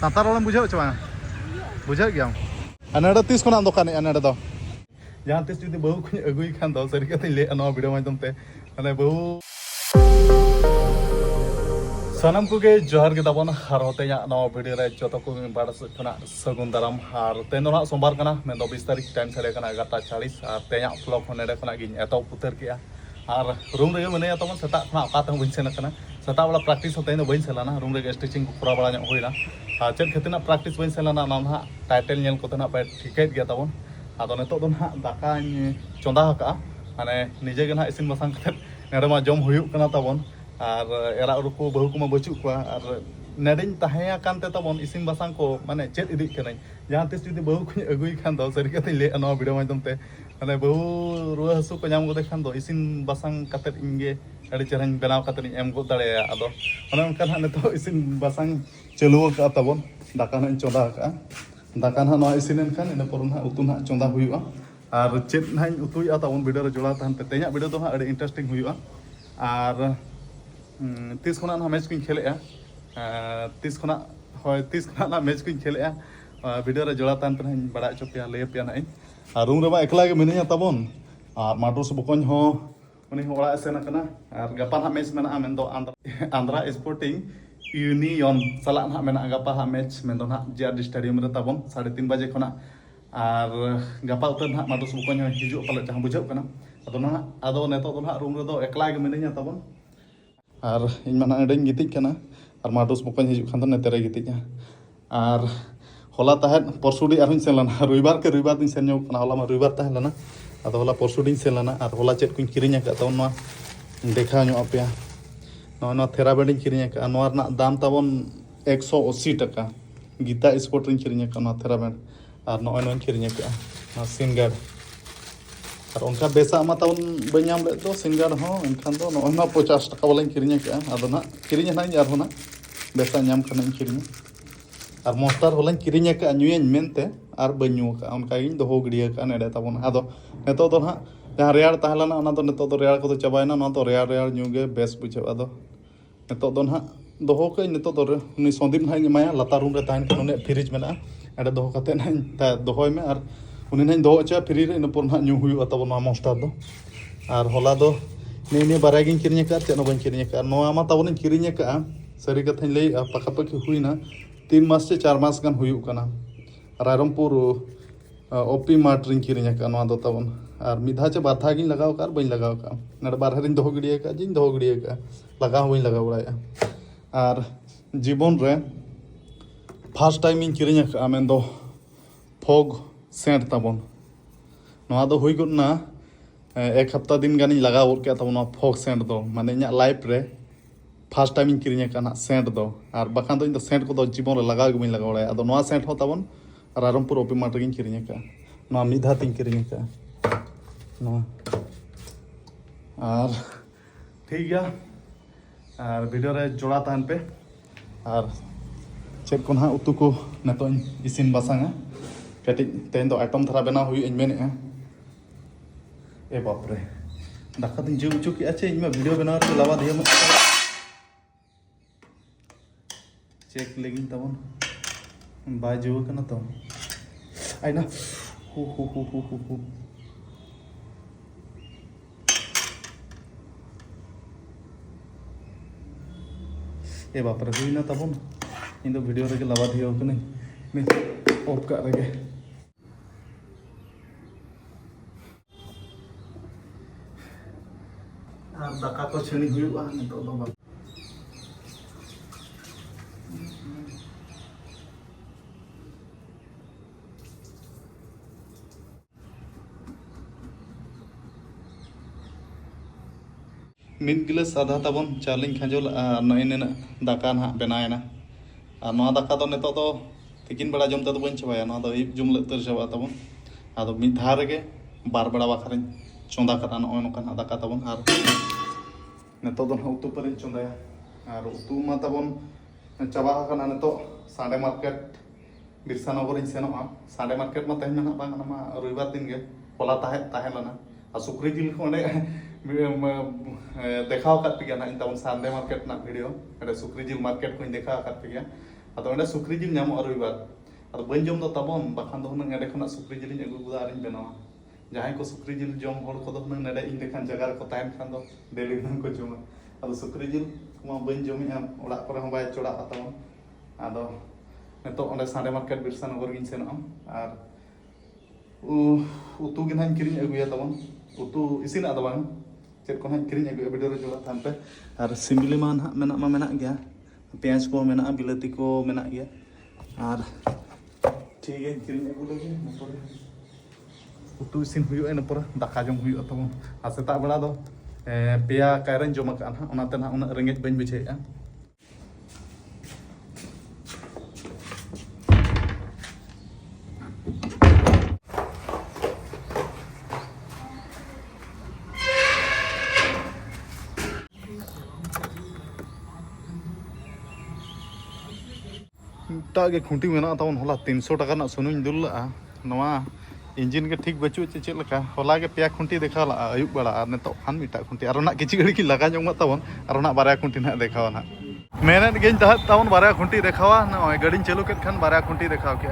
Satara role बुझे चे बुझे गया अने तीस को दुकान अने जहाँ तीस जुदी बहु को अगुई खान दो सारी कते ले वीडियो माध्यम ते अने बहु सानाम को जोहार के दाबन और होते वीडियो रे जो को बाड़ खना सगुन दाराम और तेन सोमवार कना मैं 20 तारीख टाइम साढ़े 11:40 और तेना ब्लॉग नेड़े खना एतो उतर के और रूम रे मने तब सेता खना बन सेन सेता वाला प्रैक्टिस होते बन सेलाना रूम रे स्टिचिंग पूरा बड़ा होना और चेक खातिर प्रैक्टिस बन सेलाना ना टाइटल नेल को पे ठीक गया तब अदो नितो दो ना दाका चंदा हका माने निजे ना इसिन बसांग नेड़े मा जम हुयुक कना तबन और एरा उरुको बहु को बचू को और नेडिन तबन तबन इसिन बसांग को माने चेत इदी कनाई जहाँ तीस जुदी बहु को अगुई खान दो सारी कते ले वीडियो माध्यम ते माने बहु रुआ हसु को नाम गदे खान दो इसिन बसांग कते इंगे अड़ी चेहराñ बनाव कते एम गो दाड़े अदो ओने उनका ना नितो इसिन बसांग चलु का तबन दाका ना चंदा का दाका ना इसिन खान इन पर ना उतु ना चंदा हुयुआ और चेत ना उतुया तबन वीडियो रे जोड़ा तहन तेኛ वीडियो तो अड़ी इंटरेस्टिंग हुयुआ और तीस खुना मैच को खेले तीस खुना ना मैच को खेले वीडियो रे जोड़ा तहन पे बड़ा चो पे लय पे ना रूम रे एकला के मिनिया तबन और माडोस बकन हो उनी ओड़ा सेन कना और गपा ना मैच मेना मेन दो आंध्रा स्पोर्टिंग यूनियन साला ना मेना गपा हा मैच मेन दो ना जेआर स्टेडियम रे तबन 3:30 बजे खना और गपा उतर ना माडोस बकन हो हिजु पाले जहां बुझाव कना अदो नेतो दो ना रूम रे दो एकला के मिनिया तबन और इन माना एडे गितिज कना और माडोस बकन हिजु खान नेते रे गितिजा और होला तहन परसुडी आरइन सेलाना रविवार के रविवार दिन सेन कना होला मा रविवार तहलना अदो होला परसुडी सेलाना और होला चेत को किरिnya का तबन मा देखा नो अपया नो थेराबेडी किरिnya का नो रना दाम तबन 180 टका गीता स्पोर्ट रिन किरिnya का नो थेराबेड और नो किरिnya का सिनगार और उनका बेसा मा तबन बኛम ले तो सिनगार हो इनखान दो नो 50 टका वाला किरिnya का अदो ना किरिnya ना यार होना बेसा नाम खाना किरिnya और मोस्टार होला किरिnya का न्यूएन मेनते और बन्यू का उनका इन दो गड़िया का नेड़े तबन अदो नेतो दो ना जहाँ रेयार तहलना ओना दो नेतो दो रेयार को चाबायना ना तो रेयार रेयार न्यू गे बेस बुझे अदो नेतो दो ना दोहो के नेतो दो उनी संदीप ना माया लता रूम रे ताहन के उन्हें फ्रिज में एडे दोहो कते ना दोहोय में और उनी ना दोहो चा फ्री रे इन पर ना न्यू हुई तबन मा मोस्टार दो और होला दो ने बाराय गिन किरिnya का चेनो बन किरिnya का नोआ मा तबन किरिnya का सरी कथा लई पाखापाखि हुईना 3 मास से 4 मास गान हुयुक कना रायरमपुर ओपी मार्ट रिन किरिnya का नोआ दो तबन और मिधा चे बाथा गिन लगाव का बइन लगाव का नड बारह रिन दोहो गड़िया का जिन दोहो गड़िया का लगाव बइन लगाव बड़ाया और जीवन रे फर्स्ट टाइम इन किरिnya का मेन दो फॉग सेंट तबन नोआ दो हुई गुना एक हफ्ता दिन गानी लगाव के तबन फॉग सेंट दो माने इना लाइफ रे फर्स्ट टाइम इन किरिnya का ना सेंट दो और बखान दो इन सेंट को दो जीवन रे लगाव बइन लगाव बड़ाया अदो नोआ सेंट हो तबन रायरमपुर ओपी मार्ट गिन किरिnya का नोआ मिधा तिन किरिnya का नोआ और ठीक गया और वीडियो रे जोड़ा तहन पे और चेक को ना उतु को नेतो इसिन बसांगा कटी तेन दो आइटम धरा बना हुई इन मेने ए बाप रे दाका दिन जो उचु की अच्छे इन वीडियो बना रे लावा दिया मत चेक लेगिन तबन बाय जो कना तो आइना हु ए बाप रे हुई ना तबन इन दो वीडियो रे लावा दियो कने नि ऑफ का रे आ दाका को छणी हुयुआ नितो दो मिड गिलास आधा तबन चालिंग खाजोल नइन दाका ना बनायना और नोआ दाका दो नेतो दो तिकिन बड़ा जम तो बन चाबाया नोआ दो एक जुम लेतर चाबा तबन आदो मिड धार गे बार बड़ा बाखरिन चंदा करा नो नोका दाका तबन और नेतो दो उतु पर चंदाया और उतु मा तबन चाबा कना नेतो साडे मार्केट बिरसा नगर इन सेनोआ साडे मार्केट मा तहन ना बांग मा रविवार दिन गे होला ताहेलना और सुक्री जिल को देखा पे ना तब सानडे मार्केट ना वीडियो सुक्री जिल मार्केट को देखा पे Atau ada sukri jil nyamuk ruybar. Atau banjom do tabon bahkan do hunang ada kena sukri jil agu guda aring benawa. Jahay ko sukri jil jom hor ko do hunang nada ing dekan jagar ko tahen kan do deli nang ko joma. Atau sukri jil kuma banjom am orak kore hon bay chodak atawan. Ado netok onde Sande market Birsa Nogor gin senoam ar utu gin hañ kiring aguya tabon. Utu isin ada bang. Cek ko hañ kiring aguya video jola tanpe ar simbili man ha menak gya. Piaz ko menak bilati ko menak gya. Ar ठीक है किरिंग agu lagi napore utu isin huyu ena pora daka jom huyu tabon. Ar setak bela do peya kairan jom akan ha onate na una rengej bañ bujheya. टागे Khunti मेना तवन होला 300 टाका ना सुनुñ दुल ला नवा engine के ठीक बचु चे लका होला के पेया खुंटी देखा ला अयुब बड़ा आर नेतो खान मिटा खुंटी आर ना किछि घड़ी की लगा जोंग तवन आर ना बारया खुंटी ना देखावा ना मेने गेन तह तवन बारया खुंटी देखावा ना गाड़ी चालू केत खान बारया खुंटी देखाव के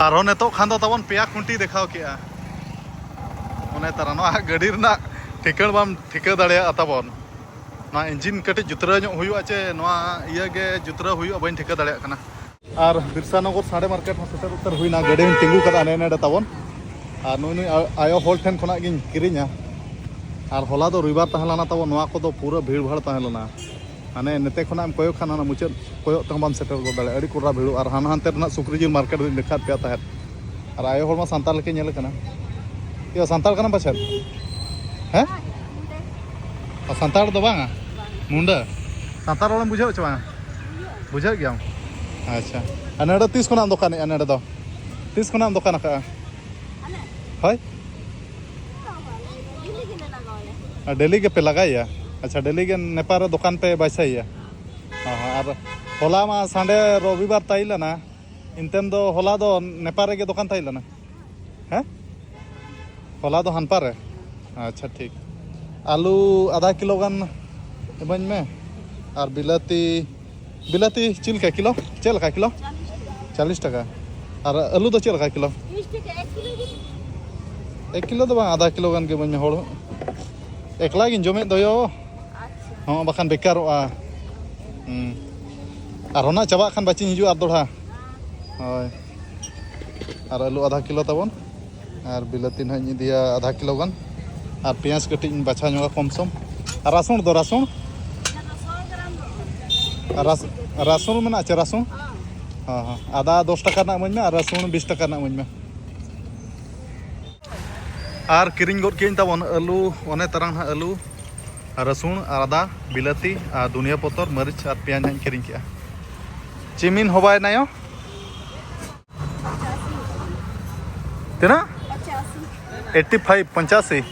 आर नेतो खान दो तवन पेया खुंटी देखाव के ओने तारा ना गाड़ी ना ठिकण बाम ठिका दाड़िया तवन ना इंजिन कटे जुतरा जो हुआ चे नवा इया गे जुतरा हुआ बन ठिका दाड़े कना आर बिरसा नगर साडे मार्केट सेटर उतर हुईना गडे तिंगु कदा ने ने तावन आर नुई आयो होल ठेन खना गिन किरिना आर होला दो रविवार तहलाना तावन नवा को दो पूरा भीड़ भाड़ तहलाना हाने नेते खना एम कोयो खाना मुचाद कोयो तम बाम सेटर गो दाड़े अडी कुरा भीड़ आर हान हानते ना सुक्री जिल मार्केट देखा पे ताहे आर आयो होल मा सांताल के नेल कना यो सांताल कना पाछे हैं सांताल दो बांगा मुंडा सांताल वाला बुझाव च बांगा बुझा गया अच्छा अनेडा 30 खना दुकान अनेडा दो 30 खना दुकान का हाय डेली के पे लगाया अच्छा डेली के नेपार दुकान पे बैसाइया हां और होला मा संडे रविवार ताइला ना इंतेन दो होला दो नेपार के दुकान ताइला ना हैं होला दो हनपार है अच्छा ठीक आलू आधा किलो गान बन में और बिलाती बिलाती चिल का किलो चल का किलो 40 टका और आलू तो चल का किलो 1 किलो तो आधा किलो गान के बन में होड़ एकला गिन जमे दयो हां बखान बेकारोआ और होना चाबा खान बाची हिजु आर दोढ़ा होय और आलू आधा किलो तबन और बिलाती ना दिया आधा किलो गान और पेंयाज कटिंग बाछा जोगा कम सम और रासुन दो रासुन रासुन में ना रासुन हाँ हाँ आधा 10 टका ना मन में और रासुन 20 टका ना मन में और किरिंग गोद के तबन आलू ओने तरंग आलू रासुन आदा बिलाती और दुनिया पतर मरीच और पेंयाज ना किरिंग के चिमिन होबाय नायो तेना 85 85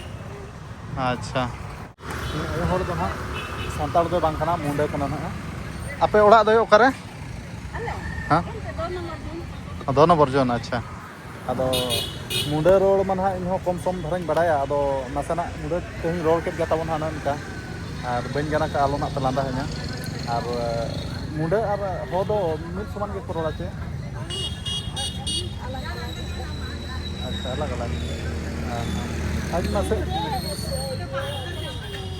अच्छा ये होड़ दो ना सांताड़ दो बांग कना मुंडे कना ना आपे ओड़ा दो ओकारे हां दो नंबर जोन अच्छा अदो मुंडे रोड मन हा इनहो कम सम धरन बड़ाया अदो नसना मुंडे कहीं रोड के गता बन हाना इनका और बन गना का आलो ना तलांदा ह냐 और मुंडे और हो दो मिट समान के करोड़ा चे अच्छा अलग अलग आज ना से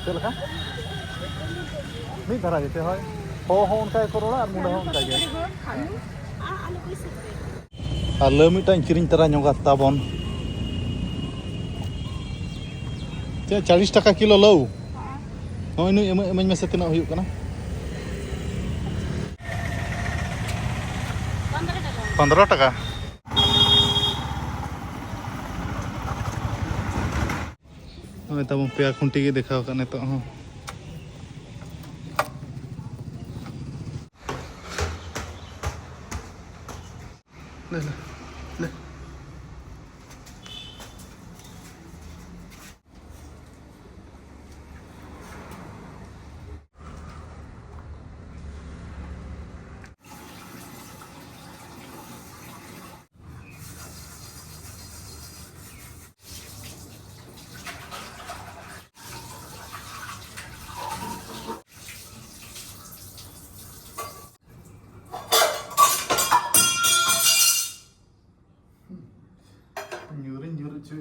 चलका मी धरा जेते होय हो उनका करोड़ा और मुंडे हो उनका गे आलो मिटान किरिंग तरा ñoga tabon 40 टका किलो लो होय नु एमन में से तना हुयु kana 15 टका होय तब पेया खुंटी के देखाव का नेतो हो ले ले ले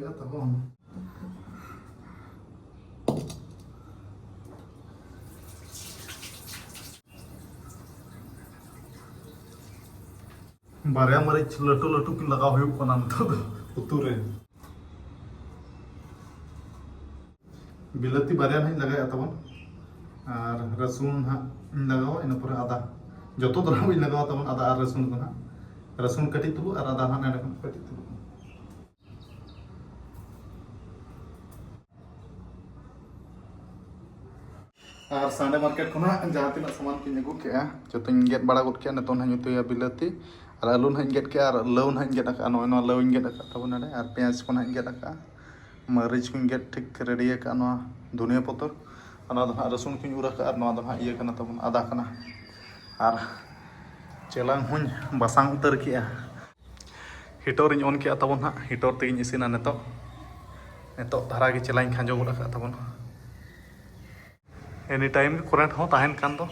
ke tabon. Barya maric latu kin laga huyuk kana nito utu re. Bilati barya nahi laga tabon. Ar rasun ha lagawa ina pore ada. Joto dora wi lagawa tabon ada ar rasun kana. Rasun katit tulu ar ada ha nade katit tulu. Ar Sunday market khona jahan tina saman kin agu ke joto get bada gut ke neton ha nyutu ya bilati. Ar alun hain get ke ar laun hain get aka no laun get aka tabon ade ar piaz kon hain get aka maric kun get tik ready aka no dunia potor ana do rasun kun ura ka ar no do ha iya kana tabon ada kana ar celang hun basang utar ke hitor in on ke tabon ha hitor te isina neto dhara ge celang khanjo ura ka tabon any time current ho tahen kan do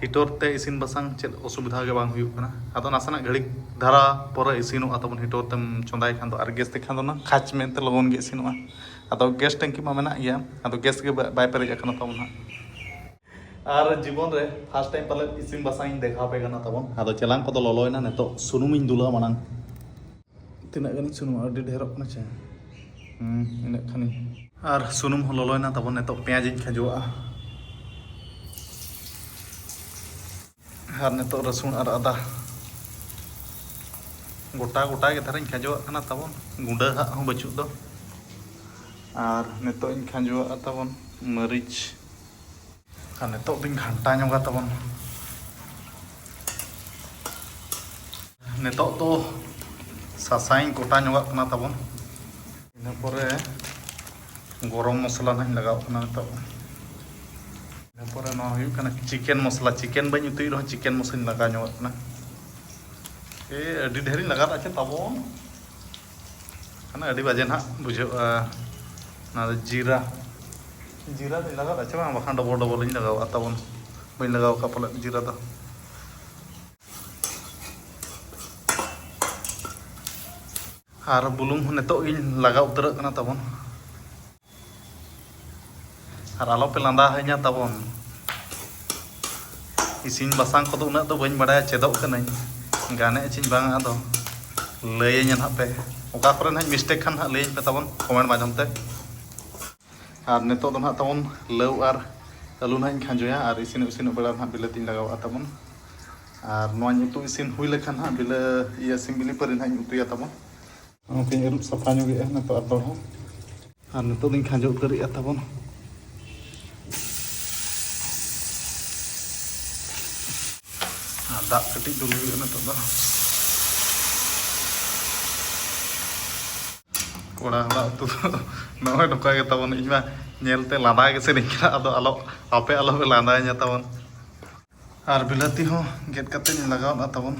हिटर ते इसिन बसांग चेद असुविधा के बांग हुयुग कना आदो नासना घड़ी धारा परे इसिनो आतबन हिटर तेम चंदाय खान दो आर गैस ते खान दो ना खाच में ते लगन गे इसिनो आदो गैस टंकी मा मेना गया आदो गैस के बाय पेरेज अकना तबन ना आर जीवन रे फर्स्ट टाइम पले इसिन बसांग देखा पे गना तबन आदो चलांग को दो ललोयना नेतो सुनुमिन दुला मानंग तिना गनि सुनुम आदि ढेरक ना छे इने खानी आर सुनुम हो ललोयना तबन नेतो प्याज इन खजोआ और नितो रसुन और आदा गोटा गोटा के धारा खाजो कना तबन गुंडा हा हो बचु दो और नितो इन खाजो तबन मरीच और नितो दिन घंटा ñoga तबन नितो तो सासाइन गोटा ñoga कना तबन इन परे गरम मसला नहीं लगाव कना नितो परे ना हुयुग कना चिकन मसला चिकन बई उतुई रह चिकन मसला लगा ñoga कना अड़ी ढेरी लगा आछे तबन कना अड़ी बाजे ना बुझो ना जीरा जीरा दे लगा आछे बा बखान डबल डबल इन लगाव तबन बई लगाव का पले जीरा दा आर बुलुंग नेतो इन लगा उतर कना तबन आर आलो पे लांदा हइया तबन इसिन बसांग को उना तो बइन बड़ा चेदक कनाई गाने चिन बांग आदो लयन हा पे ओका करे ना मिस्टेक खान हा लय पे तबन कमेंट माध्यम ते आर नेतो दो ना तबन लव आर आलू ना खांजोया आर इसिन इसिन बड़ा ना बिलाती लगाव तबन आर नोआ नुतु इसिन हुई लेखान हा बिला या सिंबिली पर ना नुतुया तबन ओके एरुप सफा नु गे ना तो आर हो आर नेतो दिन खांजो उतरिया तबन दाग कटी दुल ना तो कोड़ा हला उतु नय नोका के तबन इमा नेलते लादा के से निकला अदो आलो आपे आलो पे लादा nya तबन आर बिलाती हो गेट कते नि लगाव ना तबन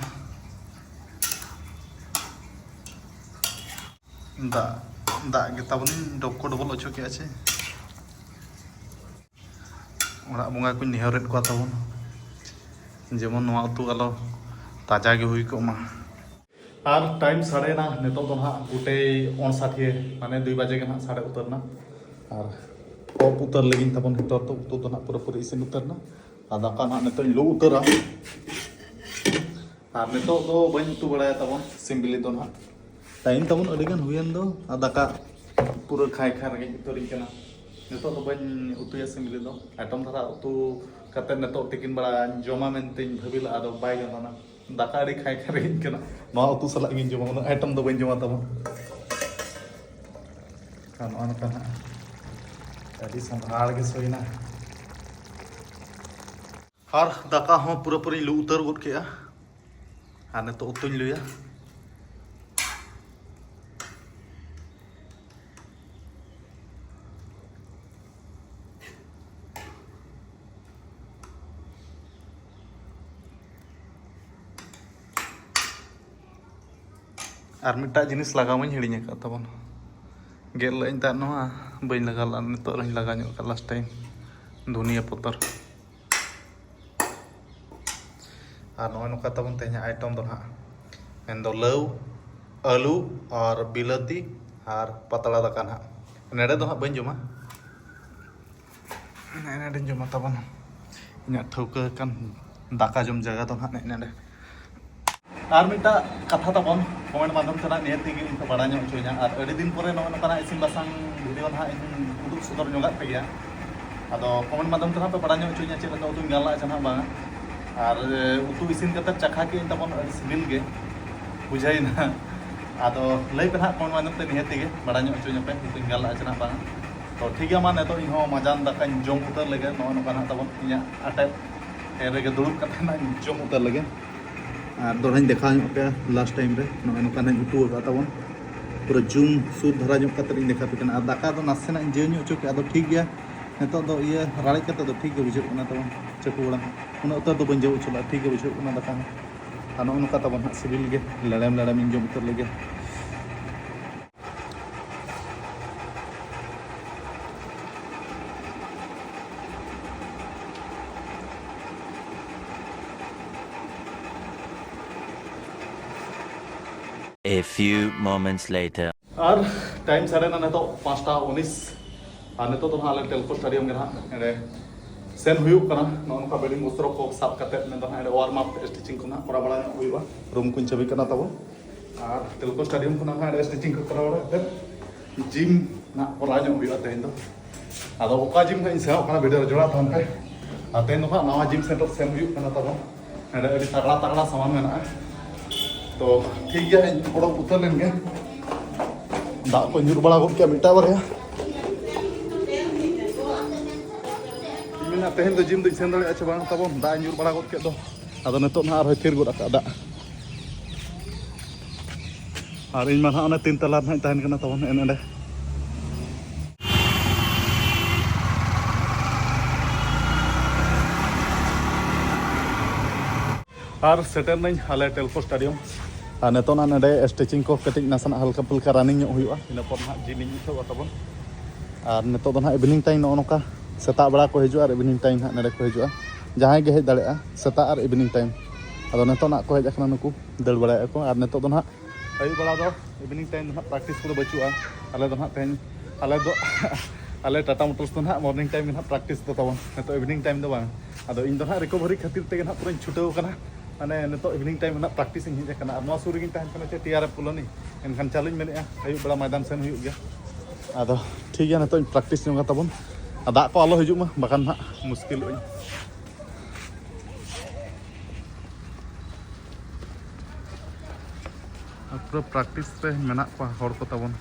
दा के तबन डोको डबल ओचो के आछे ओरा बंगा को निहरेट को तबन जेमन नवा उतु आलो ताजा के हुई को मा आर टाइम साढ़े ना नेतो तो ना गुटे 59 माने 2 बजे के ना साढ़े उतर ना आर ऑफ उतर लगिन तबन हितर तो उतु तो ना पूरा पूरा इसिन उतर ना आदा का ना नेतो लो उतरा आर नेतो तो बन उतु बड़ा तबन सिंबली तो ना टाइम तबन अडिगन हुयन दो आदा का पूरा खाय खा रगे उतरिन केना नेतो तो बन उतुया सिंबली दो आइटम धारा उतु कते नेतो तिकिन बड़ा जमा मेनते भाबिला आदो बाय गना दाका अड़ी खाय खा रगे केना नो उतु सला गिन जमा आइटम दो बन जमा तबन kan on kana tadi संभाल के सोइना और दाका हो पूरा पूरी लू उतर गुट के आने तो उतुन लुया और मिटा जिनिस लगाव हिड़ीन का तबन गेल लाइन ता नोआ बइन लगा नितो रही लगा ᱧᱚᱜ का लास्ट टाइम धनिया पतर और नोय नोका तबन तेज आइटम दो हा मेन दो लव आलू और बिलाती और पतला दाका ना नेड़े दो बन जमा नेड़े जमा तबन इन ठौका कान दाका जम जगह तो हाँ नेड़े और मिटा कथा तबन कमेंट माध्यम से नियति इन बड़ा चुना और अड़ी दिन पर नौका इसिन बासांग भिडियो ना उदूग सदर जोगा पे गया अब कमेंट माध्यम से पे बड़ा चुना चेक उतु गाला चना बांगा और उतु इसिन कते चखा के तबन सिबिल गे बुझाइना अब लई पे ना कमेंट माध्यम से नियति बड़ा चुना पे उतु गाला चना बांगा तो ठीक है मान तो इन मजान दाका जम उतर लगे नौका तबन इन आटे रेगे दुड़ब कते ना जम उतर लगे और दोहराई देखा पे लास्ट टाइम रे नौका उतु तबन पूरा जूम सूद धरा कते देखा पे और दाका तो नासेना जेव चुके अब ठीक गया नित ये राड़ी कते ठीक बुझे तब चकू बड़ा उन उतर तो बन जब चला ठीक बुझे दाका और नौका तब सिबिल गे लड़ेम लड़ेम जम उतर लगे A few moments later. और टाइम साढ़े ना तो 5:19 और नित तो हाँ टेलको स्टेडियम के ना सेन हुआ नौका बेडिंग वस्त्र को साब करते वार्म अप स्टिचिंग को करा बड़ा हुआ रूम को चाबी तब और टेलको स्टेडियम को स्टिचिंग को करा बड़ा जिम ना करा तेहन अब अका जिम इन सेवा भिडियो जोड़ा तहन पे और तेहन तो नवा जिम सेंटर सेन तब तगड़ा तगड़ा सामान में तो ठीक गया थोड़ा उतर लेन गए दाग को जुर बड़ा गया मिटा बारे तेहन तो जिम सेन दाड़ा चे बांग तब दाग जुर बड़ा के अब नित ना थिर गद दाग और इन मा 3 तला तहन तब एने और सेटर नहीं हाले टेलको स्टेडियम और नित ना नडे स्टिचिंग को कटिंग नासना हल्का फुल्का रनिंग हुआ इनपर ना जिम तब और नित ना इवनिंग टाइम नौका सेता बड़ा को हजू और इवनिंग टाइम ना को हजू जहाँ गे हज दाड़ा सेता और इवनिंग टाइम अब नित ना को हजना नुकू दड़ बड़ा को और नित ना अयु बड़ा दो इवनिंग टाइम ना प्रैक्टिस को बचुआ आले दो तेन आले टाटा मोटर्स तो ना मॉर्निंग टाइम ना प्रैक्टिस तो तब नित इवनिंग टाइम दो अब इन रिकवरी खातिर ते ना पूरा छुटाव माने नित इवनिंग टाइम ना प्रैक्टिस हजना और सूर रे तहन टीआरएफ कॉलोनी एनखान चालू मेने अयु बड़ा मैदान सेन गया अब ठीक है नित प्रैक्टिस जोगा तब दाग को आलो हजू बाकान ना मुश्किल पूरा प्रैक्टिस रे मेना को तब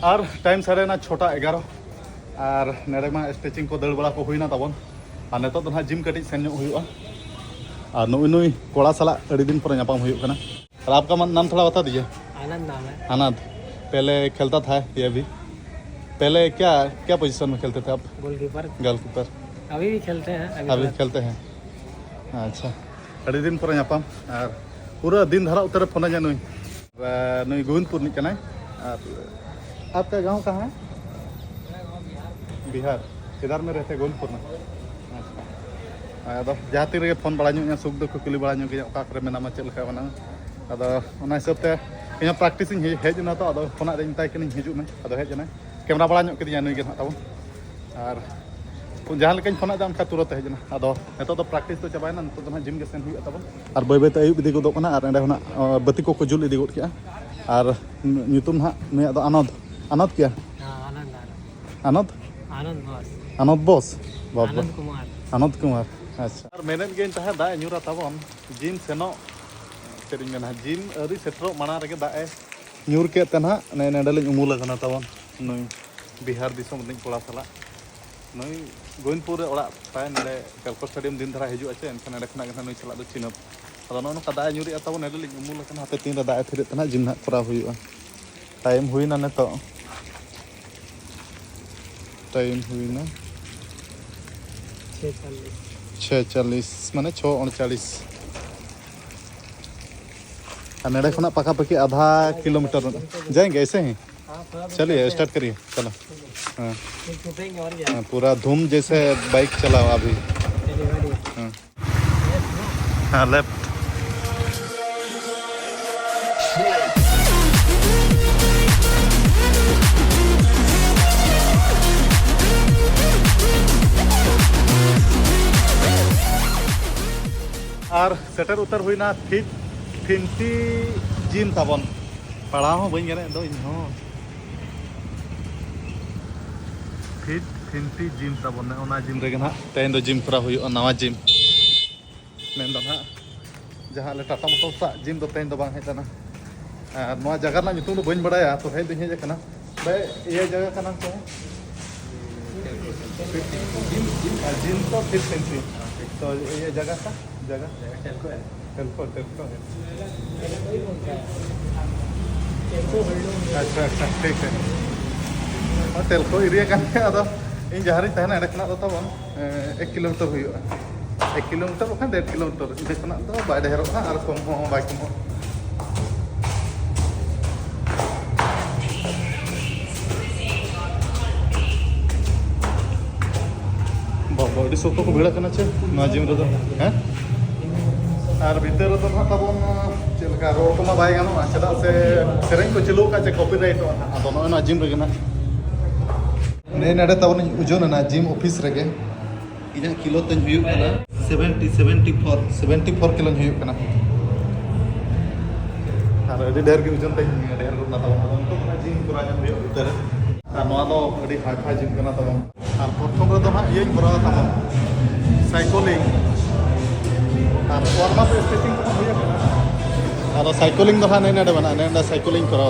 और टाइम साढ़े ना 6:11 और नेड़े मा स्टिचिंग को दड़ बड़ा को हुईना तबन और नित तो ना जिम कटी सेन हुआ और नुई कोड़ा साला अड़ी दिन पर नापाम हुई कना। और आपका नाम थोड़ा बता दीजिए। आनंद नाम है। आनंद, पहले खेलता था ये भी, पहले क्या क्या पोजीशन में खेलते थे आप? गोलकीपर। गोलकीपर। अभी भी खेलते हैं। अभी खेलते हैं। अच्छा, अड़ी दिन पर नापाम और पूरा दिन धरा उतर फोन जा नुई नुई गोविंदपुर निकना। और आपका गांव कहाँ है? बिहार। किधर में रहते? गोविंदपुर में। अच्छा, ᱟᱫᱚ ᱡᱟᱦᱟᱸ ᱛᱤ ᱨᱮᱜᱮ ᱯᱷᱳᱱ ᱵᱟᱲᱟ ᱧᱚᱜ ᱤᱧᱟ ᱥᱩᱠ ᱫᱚ ᱠᱩᱞᱤ ᱵᱟᱲᱟ ᱧᱚᱜ ᱤᱧᱟ ᱚᱠᱟ ᱠᱚᱨᱮ ᱢᱮᱱᱟᱢᱟ ᱪᱮᱫ ᱞᱮᱠᱟ ᱢᱮᱱᱟᱢᱟ ᱟᱫᱚ ᱚᱱᱟ ᱦᱤᱥᱟᱹᱵ ᱛᱮ ᱤᱧ ᱯᱨᱮᱠᱴᱤᱥ ᱤᱧ ᱦᱮᱡ ᱮᱱᱟ ᱛᱚ ᱟᱫᱚ ᱯᱷᱳᱱᱟᱜ ᱨᱮᱧ ᱢᱮᱛᱟᱭ ᱠᱟᱹᱱᱟᱹᱧ ᱦᱤᱡᱩᱜ ᱢᱮ ᱟᱫᱚ ᱦᱮᱡ ᱮᱱᱟᱭ ᱠᱮᱢᱮᱨᱟ ᱵᱟᱲᱟ ᱧᱚᱜ ᱠᱤᱫᱤᱧᱟ ᱱᱩᱭ ᱜᱮ ᱱᱟᱦᱟᱜ ᱛᱟᱵᱚᱱ ᱟᱨ ᱡᱟᱦᱟᱸ ᱞᱮᱠᱟᱧ ᱯᱷᱳᱱᱟᱫᱟ ᱚᱱᱠᱟ ᱛᱩᱨᱟᱹᱛ ᱦᱮᱡ ᱮᱱᱟ ᱟᱫᱚ ᱱᱤᱛᱚᱜ ᱫᱚ ᱯᱨᱮᱠᱴᱤᱥ ᱫᱚ ᱪᱟᱵᱟᱭᱮᱱᱟ ᱱᱤᱛᱚᱜ ᱫᱚ ᱱᱟᱦᱟᱜ ᱡᱤᱢ ᱜᱮ ᱥᱮᱱ ᱦᱩᱭᱩᱜᱼᱟ ᱛᱟᱵᱚᱱ ᱟᱨ ᱵᱟᱹᱭ ᱵᱟᱹᱭᱛᱮ ᱟᱹᱭᱩᱵ ᱤᱫᱤ ᱜᱚᱫᱚᱜ ᱠᱟᱱᱟ ᱟᱨ ᱚᱸᱰᱮ ᱠᱷᱚᱱᱟᱜ ᱵᱟᱹᱛᱤ ᱠᱚᱠᱚ ᱡᱩᱞ ᱤᱫᱤ ᱜᱚᱫ ᱠᱮᱜᱼᱟ ᱟर ᱧᱩᱛᱩᱢ ᱱᱟᱦᱟᱜ ᱱᱩᱭᱟᱜ ᱫᱚ आनंद क्या हाँ आनंद आनंद आनंद बॉस आनंद बॉस बाबा आनंद कुमार आनंद कुमार अच्छा और मेनेज गेन तहे दा ᱧᱩᱨᱟ ताबन जिम सेनो चेरिंग मेना जिम अरी सेटरो माना रगे दा ए ᱧᱩᱨ के तना ने नेडलिन उमुल कना ताबन नई बिहार दिसम दिन कोड़ा साला नई गोविंदपुर ओड़ा ताय नेडे कलको स्टेडियम दिन धरा हिजु आछे एनखान नेडे खना गना नई चला दो चिनप अदो नो का दा ᱧᱩᱨि ताबन नेडलिन उमुल कना हाते तीन दा थिरे तना जिम ना करा हुआ टाइम हुईना नेतो टाइम हुईना 6:40 माने 6:39 और नेड़े खुना पका पकी आधा किलोमीटर जाएंगे ऐसे ही चलिए स्टार्ट करिए चलो हाँ हाँ, पूरा धूम जैसे बाइक चलाओ अभी हाँ हाँ लेफ्ट और सेटर उतर हुई ना फिफ्टी जिम ताबन पढ़ा हो बी गने दो इन फिफ्टी जिम ताबन ओना जिम रेगे ना तेन दो जिम करा हुई नवा जिम मेन दो ना जहाँ ले टाटा मोटर्स सा जिम दो तेन दो बांग है तना और नवा जगह ना नितुम दो बइन बड़ाया तो है दिन है कना बे ये जगह कना तो जिम तो 50 तो ये जगह का जगह टेल्को अच्छा अच्छा ठीक है और टेल्को एरिया का अदो इन जहाँ री तहना एडे खना दो तबन 1 किलोमीटर हुआ 1 किलोमीटर बखान 1.5 किलोमीटर इधे खना दो बाय ढेरो और कम हो बाय कम हो बाबा अड़ी सोतो को भिड़ा करना छे ना जिम रे हैं और भीतर तो ना तबन चलका रोड को मा बाय गानो चदा से सेरेंग को चलो का जे कॉपीराइट अदो ना जिम रे ना ने नडे तबन उजोन ना जिम ऑफिस रे इना किलो तन हुयु कना 74 किलो हुयु कना और अड़ी ढेर के उजोन तन ढेर को ना तबन तो ना जिम पूरा जम हुयु भीतर और नवा दो अड़ी हाई जिम कना तबन और प्रथम रे तो ना ये करा तबन साइक्लिंग और वार्म अप स्ट्रेचिंग को हुयु कना और साइक्लिंग दो ने नेडे बना ने साइक्लिंग करा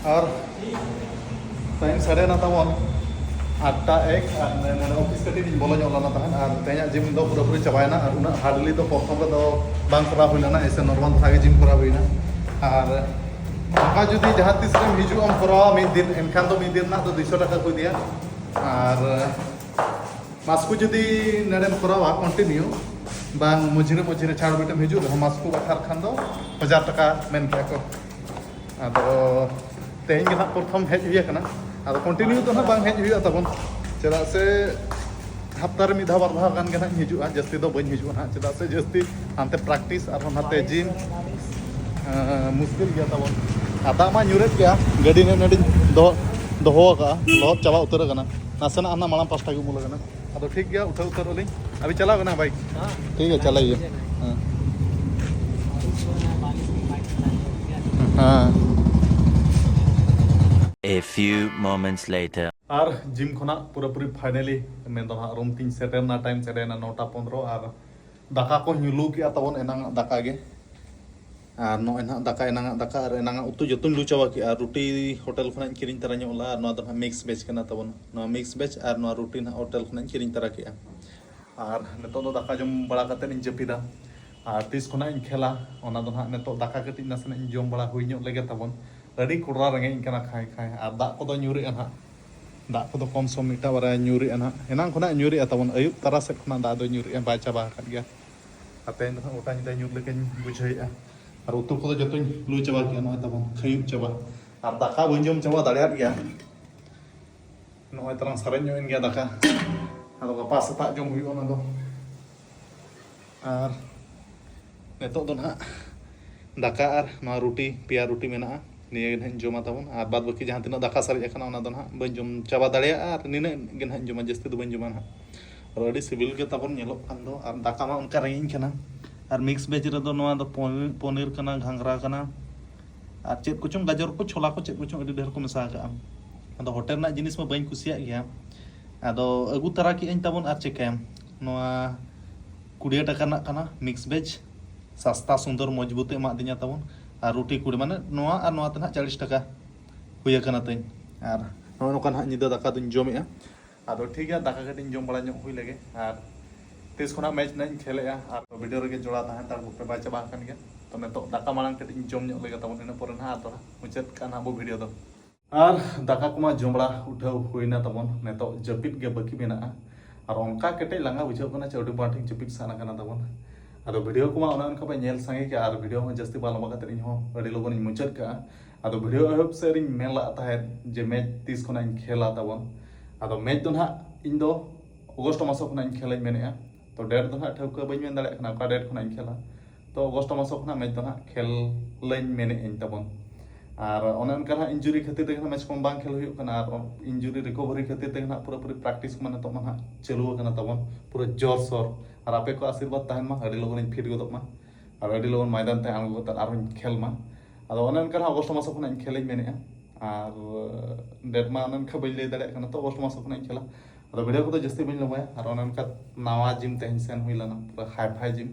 और टाइम साढ़े ना तबन 8:01 और ऑफिस कटी बोलो ना तहन और तेज जिम दो पूरा चाबायना और उना हार्डली तो प्रथम रे बांग करा हुईना ऐसे नॉर्मल था जिम करा हुईना और ओका जुदी जहाँ तीस रे हिजू हम करा मिद दिन एनखान तो मिद दिन ना तो 200 टाका को दिया और मास्को जुदी नडेम करा कंटिन्यू बांग मझिरे छाड़ बेटम हिजू मास्को बाखार खान दो 1000 टाका मेन के को अदो तेज के ना प्रथम हेज हुई कना ᱟᱫᱚ ᱠᱚᱱᱴᱤᱱᱤᱭᱩ ᱫᱚ ᱱᱟᱦᱟᱜ ᱵᱟᱝ ᱦᱮᱡ ᱦᱩᱭᱩᱜᱼᱟ ᱛᱟᱵᱚᱱ ᱪᱮᱫᱟᱜ ᱥᱮ ᱦᱟᱯᱛᱟ ᱨᱮ ᱢᱤᱫ ᱫᱷᱟᱣ ᱵᱟᱨ ᱫᱷᱟᱣ ᱜᱟᱱ ᱜᱮ ᱱᱟᱦᱟᱜ ᱦᱤᱡᱩᱜᱼᱟ ᱡᱟᱹᱥᱛᱤ ᱫᱚ ᱵᱟᱹᱧ ᱦᱤᱡᱩᱜᱼᱟ ᱱᱟᱦᱟᱜ ᱪᱮᱫᱟᱜ ᱥᱮ ᱡᱟᱹᱥᱛᱤ ᱦᱟᱱᱛᱮ ᱯᱨᱮᱠᱴᱤᱥ ᱟᱨᱦᱚᱸ ᱱᱟᱛᱮ ᱡᱤᱢ ᱢᱩᱥᱠᱤᱞ ᱜᱮᱭᱟ ᱛᱟᱵᱚᱱ ᱟᱨ ᱫᱟᱜ ᱢᱟ ᱧᱩᱨᱮᱫ ᱜᱮᱭᱟ ᱜᱟᱹᱰᱤ ᱱᱚᱰᱮᱧ ᱫᱚᱦᱚ ᱟᱠᱟᱜᱼᱟ ᱞᱚᱦᱚᱫ ᱪᱟᱵᱟ ᱩᱛᱟᱹᱨ ᱟᱠᱟᱱᱟ ᱱᱟᱥᱮᱱᱟᱜ ᱦᱟᱱᱟ ᱢᱟᱲᱟᱝ ᱯᱟᱥᱴᱟ ᱜᱮ ᱩᱢᱩᱞ ᱟᱠᱟᱱᱟ ᱟᱫᱚ ᱴᱷᱤक गया उठा उतर अलिंग अभी चलाओ ना बाइक हाँ ठीक है चलाइए हाँ A few moments later. और जिम खोना पूरा पूरी फाइनली मैं तो रूम तीन सेटर ना टाइम सेटर ना 9:15 और दाका को ᱧᱩᱞᱩ किया तबन एनांग दाका गे और नो एना दाका एनांग दाका और एनांग उतु जतुन लु चाबा कि और रोटी होटल खना किरिन तरा ᱧᱚᱜला और नो तो मिक्स वेज कना तबन नो मिक्स वेज और नो रोटी ना होटल खना किरिन तरा किया और नितो दो दाका जम बड़ा कते इन जपिदा और तीस खना इन खेला ओना दो ना नितो दाका कति नसना इन जम बड़ा हुई ᱧᱚᱜ लेगे तबन अड़ी कुड़रा रंगे इन कना खाय खाय और दाग को दो ᱧᱩᱨᱮ अना दाग को कम सम मिटा बारा ᱧᱩᱨᱮ अना एनांग खना ᱧᱩᱨᱮ तबन अयुब तारा से खना दाग दो ᱧᱩᱨᱮ बाय चाबा कर गया अते इन ओटा निदा ᱧᱩᱨ लेकिन बुझाइया और उतु को जतुन लु चाबा किया नो तबन खयुब चाबा और दाका बन जम चाबा दाड़ियात गया नो तरह सरन ᱧᱚᱜ इन गया दाका आदो गपा सेता जम हुई ओना दो और नेतो दो ना दाका और नो रोटी पिया रोटी मेना निये गे नहां जमा तबन और बाद बाकी जहां तिना दाका सारे अखना ओना दो ना बन जम चाबा दाड़िया और निने गे नहां जमा जस्ती दो बन जमा ना और अड़ी सिविल के तबन नेलो खान दो और दाका मा उनका रेंगिंग कना और मिक्स वेज रे दो नोआ दो पनीर कना घांगरा कना और चेत कुचुम गाजर को छोला को चेत कुचुम अड़ी ढेर को मेसा का आदो होटल ना जिनिस में बन कुसिया गया आदो अगु तरा की इन तबन और चिकेन नोआ 20 टाका ना कना मिक्स वेज सस्ता सुंदर मजबूत एमा दिया तबन और रोटी कुड़ी माने नोआ और नोआ तना 40 टाका हुई कना तई और नो नोका ना निदा दाका दुन जमेया आदो ठीक है दाका कटिन जम बड़ा ᱧᱚᱜ हुई लगे और तीस खना मैच ना खेलेया और वीडियो रे जोड़ा तहन तार पे बा चाबा कान गया तो नेतो दाका मांग कटिन जम ᱧᱚᱜ लगे तबन इन पर ना तो मुचाद काना बो वीडियो दो और दाका कुमा जमड़ा उठाव हुईना तबन नेतो जपित गे बाकी मेना और उनका केटे लंगा बुझाव कना चौड़ी बाठी जपित साना कना तबन आदो वीडियो कुमा ओना उनका पे नेल संगे के और वीडियो में जस्ती बालमा कते इन हो अडी लोगन इन मुचाद का आदो वीडियो एहब से रिन मेला ताहे जे मैच तीस खना इन खेला तबन आदो मैच दो ना इन दो अगस्त मासो खना इन खेला मेनेया तो डेट दो ना ठौका बइन मेन दाले खना का डेट खना इन खेला तो अगस्त मासो खना मैच दो ना खेल लाइन मेने इन तबन और ओने उनका ना इंजुरी खातिर ते मैच को बांग खेल हुई कना और इंजुरी रिकवरी खातिर ते ना पूरा पूरी प्रैक्टिस माने तो ना चलू कना तबन पूरा जोर सोर और आपे को आशीर्वाद तहन मा अडी लोगन फिट गदो मा और अडी लोगन मैदान ते आंगो त और खेल मा आदो ओने उनका अगस्त मासो खना इन खेल मेने और डेट मा ओने उनका बइले दाले कना तो अगस्त मासो खना इन खेला आदो वीडियो को तो जस्ती बइन लमाया और ओने उनका नवा जिम तेहन सेन हुई लना पूरा हाई फाई जिम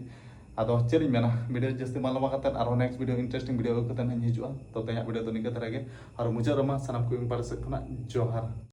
आदो चेरिन मेना वीडियो जस्ती मालमा कते और नेक्स्ट वीडियो इंटरेस्टिंग वीडियो कते हिजुआ तो तेया वीडियो तो निका तरह के और मुझे रमा सनम को पार से खना जोहार।